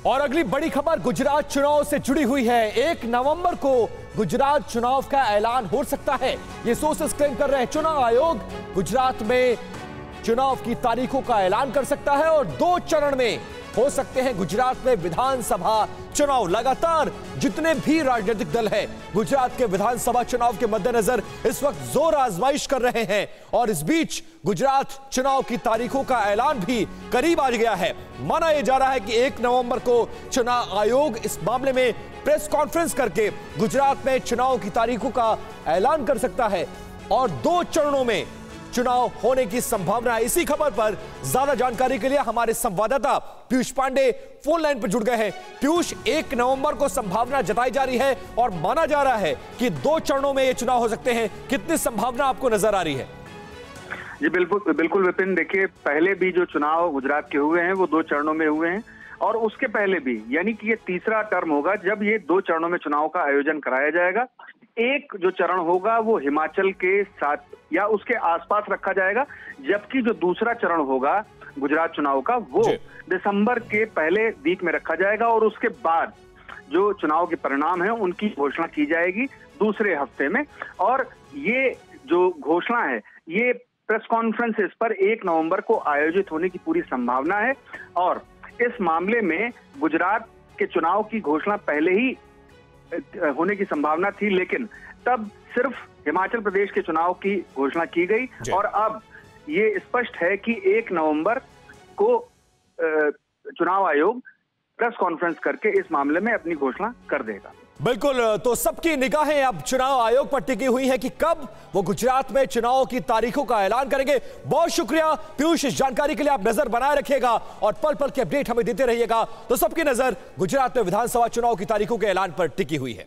और अगली बड़ी खबर गुजरात चुनाव से जुड़ी हुई है। 1 नवंबर को गुजरात चुनाव का ऐलान हो सकता है, ये सोर्सेस क्लेम कर रहे हैं। चुनाव आयोग गुजरात में चुनाव की तारीखों का ऐलान कर सकता है और 2 चरण में हो सकते हैं गुजरात में विधानसभा चुनाव। लगातार जितने भी राजनीतिक दल हैं गुजरात के विधानसभा चुनाव के मद्देनजर इस वक्त जोर आजमाइश कर रहे हैं और इस बीच गुजरात चुनाव की तारीखों का ऐलान भी करीब आ गया है। माना यह जा रहा है कि 1 नवंबर को चुनाव आयोग इस मामले में प्रेस कॉन्फ्रेंस करके गुजरात में चुनाव की तारीखों का ऐलान कर सकता है और 2 चरणों में चुनाव होने की संभावना है। इसी खबर पर ज्यादा जानकारी के लिए हमारे संवाददाता पीयूष पांडे फोन लाइन पर जुड़ गए हैं। पीयूष, 1 नवंबर को संभावना जताई जा रही है और माना जा रहा है कि 2 चरणों में ये चुनाव हो सकते हैं, कितनी संभावना आपको नजर आ रही है? जी बिल्कुल विपिन, देखिए पहले भी जो चुनाव गुजरात के हुए हैं वो 2 चरणों में हुए हैं और उसके पहले भी, यानी कि ये तीसरा टर्म होगा जब ये 2 चरणों में चुनाव का आयोजन कराया जाएगा। एक जो चरण होगा वो हिमाचल के साथ या उसके आसपास रखा जाएगा, जबकि जो दूसरा चरण होगा गुजरात चुनाव का वो दिसंबर के पहले वीक में रखा जाएगा और उसके बाद जो चुनाव के परिणाम है उनकी घोषणा की जाएगी दूसरे हफ्ते में। और ये जो घोषणा है ये प्रेस कॉन्फ्रेंसेस पर 1 नवंबर को आयोजित होने की पूरी संभावना है और इस मामले में गुजरात के चुनाव की घोषणा पहले ही होने की संभावना थी, लेकिन तब सिर्फ हिमाचल प्रदेश के चुनाव की घोषणा की गई और अब ये स्पष्ट है कि 1 नवंबर को चुनाव आयोग प्रेस कॉन्फ्रेंस करके इस मामले में अपनी घोषणा कर देगा। बिल्कुल, तो सबकी निगाहें अब चुनाव आयोग पर टिकी हुई है कि कब वो गुजरात में चुनाव की तारीखों का ऐलान करेंगे। बहुत शुक्रिया पीयूष, इस जानकारी के लिए। आप नजर बनाए रखिएगा और पल पल की अपडेट हमें देते रहिएगा। तो सबकी नजर गुजरात में विधानसभा चुनाव की तारीखों के ऐलान पर टिकी हुई है।